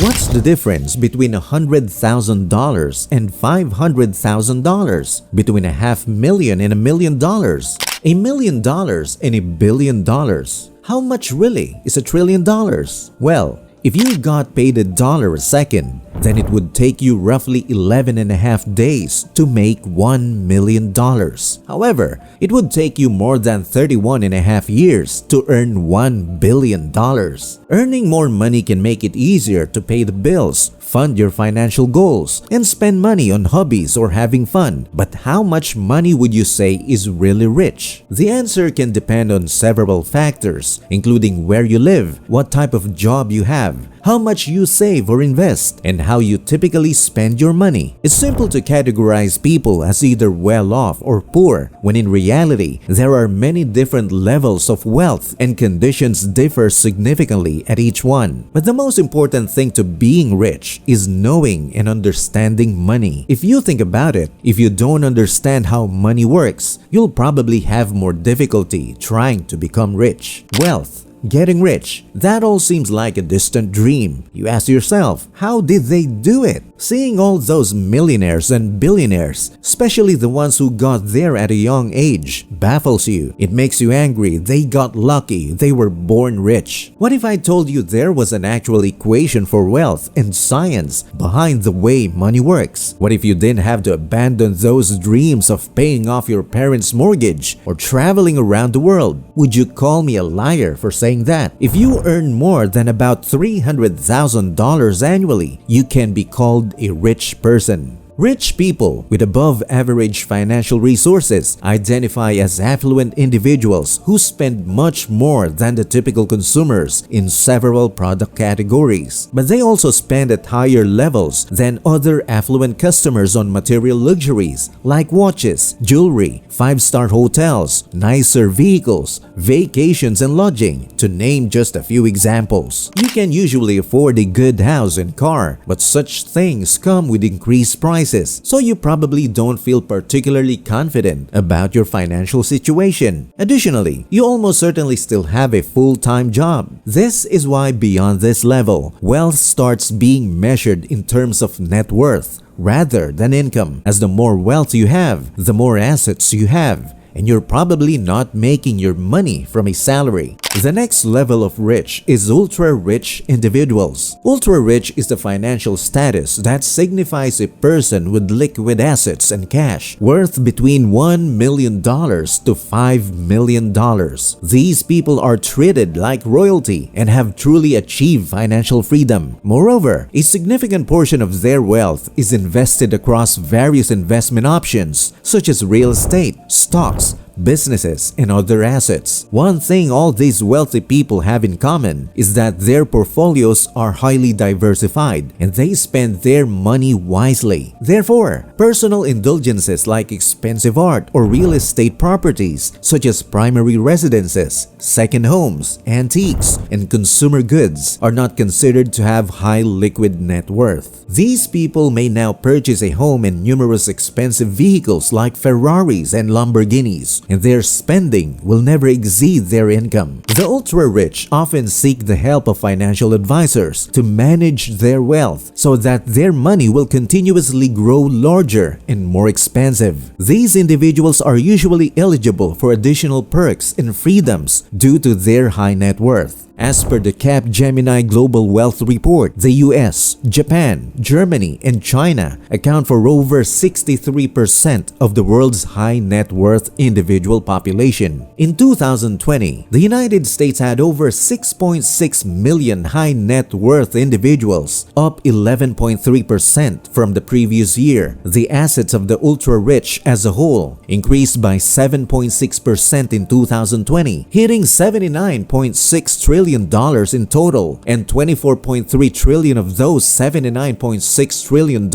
What's the difference between $100,000 and $500,000? Between $500,000 and $1,000,000? $1,000,000 and $1,000,000,000? How much really is $1,000,000,000,000? Well, if you got paid $1 a second, then it would take you roughly 11 and a half days to make $1,000,000. However, it would take you more than 31 and a half years to earn $1,000,000,000. Earning more money can make it easier to pay the bills, fund your financial goals, and spend money on hobbies or having fun. But how much money would you say is really rich? The answer can depend on several factors, including where you live, what type of job you have, how much you save or invest, and how you typically spend your money. It's simple to categorize people as either well-off or poor, when in reality, there are many different levels of wealth and conditions differ significantly at each one. But the most important thing to being rich is knowing and understanding money. If you think about it, if you don't understand how money works, you'll probably have more difficulty trying to become rich. Wealth, getting rich, that all seems like a distant dream. You ask yourself, how did they do it? Seeing all those millionaires and billionaires, especially the ones who got there at a young age, baffles you. It makes you angry. They got lucky. They were born rich. What if I told you there was an actual equation for wealth and science behind the way money works? What if you didn't have to abandon those dreams of paying off your parents' mortgage or traveling around the world? Would you call me a liar for saying that? If you earn more than about $300,000 annually, you can be called a rich person. Rich people with above-average financial resources identify as affluent individuals who spend much more than the typical consumers in several product categories. But they also spend at higher levels than other affluent customers on material luxuries like watches, jewelry, five-star hotels, nicer vehicles, vacations, and lodging, to name just a few examples. You can usually afford a good house and car, but such things come with increased prices. So you probably don't feel particularly confident about your financial situation. Additionally, you almost certainly still have a full-time job. This is why beyond this level, wealth starts being measured in terms of net worth rather than income. As the more wealth you have, the more assets you have, and you're probably not making your money from a salary. The next level of rich is ultra-rich individuals. Ultra-rich is the financial status that signifies a person with liquid assets and cash worth between $1,000,000 to $5,000,000. These people are treated like royalty and have truly achieved financial freedom. Moreover, a significant portion of their wealth is invested across various investment options such as real estate, stocks, businesses, and other assets. One thing all these wealthy people have in common is that their portfolios are highly diversified and they spend their money wisely. Therefore, personal indulgences like expensive art or real estate properties such as primary residences, second homes, antiques, and consumer goods are not considered to have high liquid net worth. These people may now purchase a home and numerous expensive vehicles like Ferraris and Lamborghinis, and their spending will never exceed their income. The ultra-rich often seek the help of financial advisors to manage their wealth so that their money will continuously grow larger and more expensive. These individuals are usually eligible for additional perks and freedoms due to their high net worth. As per the Capgemini Global Wealth Report, the US, Japan, Germany, and China account for over 63% of the world's high net worth individual population. In 2020, the United States had over 6.6 million high net worth individuals, up 11.3% from the previous year. The assets of the ultra-rich as a whole increased by 7.6% in 2020, hitting $79.6 trillion in total, and 24.3 trillion of those $79.6 trillion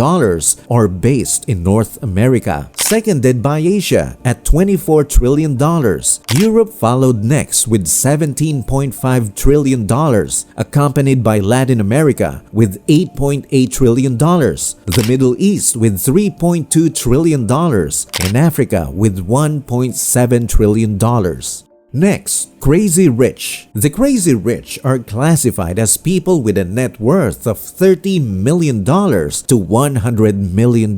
are based in North America, seconded by Asia at $24 trillion. Europe followed next with $17.5 trillion, accompanied by Latin America with $8.8 trillion, the Middle East with $3.2 trillion, and Africa with $1.7 trillion. Next, Crazy Rich. The Crazy Rich are classified as people with a net worth of $30 million to $100 million.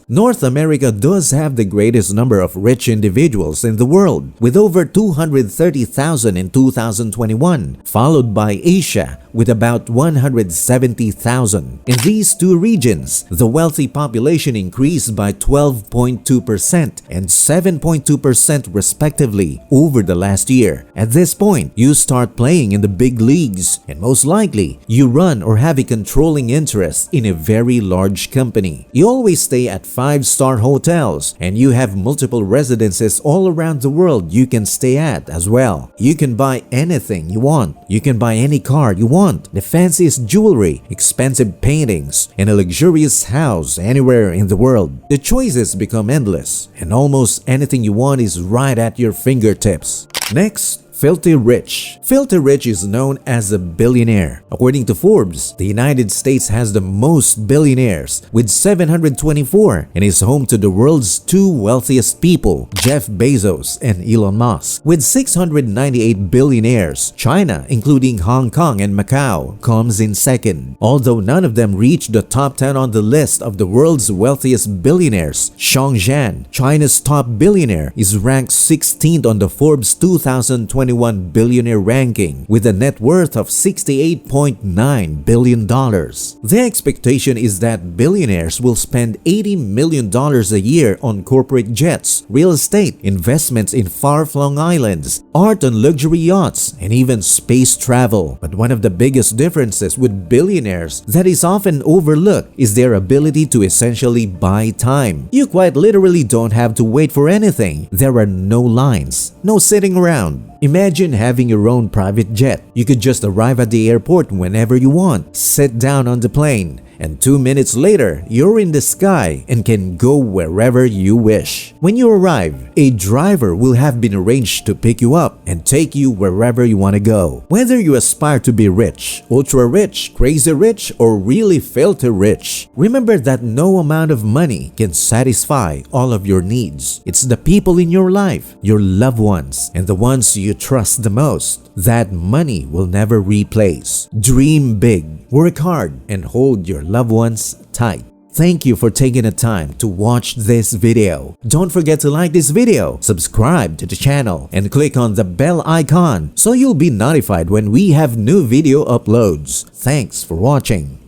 North America does have the greatest number of rich individuals in the world, with over 230,000 in 2021, followed by Asia with about 170,000. In these two regions, the wealthy population increased by 12.2% and 7.2% respectively over the last year. At this point, you start playing in the big leagues, and most likely, you run or have a controlling interest in a very large company. You always stay at 5-star hotels, and you have multiple residences all around the world you can stay at as well. You can buy anything you want. You can buy any car you want, the fanciest jewelry, expensive paintings, and a luxurious house anywhere in the world. The choices become endless, and almost anything you want is right at your fingertips. Next, Filthy Rich. Filthy Rich is known as a billionaire. According to Forbes, the United States has the most billionaires with 724 and is home to the world's two wealthiest people, Jeff Bezos and Elon Musk. With 698 billionaires, China, including Hong Kong and Macau, comes in second. Although none of them reached the top 10 on the list of the world's wealthiest billionaires, Song Jian, China's top billionaire, is ranked 16th on the Forbes 2021 billionaire ranking with a net worth of $68.9 billion. The expectation is that billionaires will spend $80 million a year on corporate jets, real estate, investments in far-flung islands, art on luxury yachts, and even space travel. But one of the biggest differences with billionaires that is often overlooked is their ability to essentially buy time. You quite literally don't have to wait for anything. There are no lines, no sitting around. Imagine having your own private jet. You could just arrive at the airport whenever you want, sit down on the plane, and 2 minutes later, you're in the sky and can go wherever you wish. When you arrive, a driver will have been arranged to pick you up and take you wherever you want to go. Whether you aspire to be rich, ultra rich, crazy rich, or really filthy rich, remember that no amount of money can satisfy all of your needs. It's the people in your life, your loved ones, and the ones you trust the most that money will never replace. Dream big, work hard, and hold your loved ones tight. Thank you for taking the time to watch this video. Don't forget to like this video, subscribe to the channel, and click on the bell icon so you'll be notified when we have new video uploads. Thanks for watching.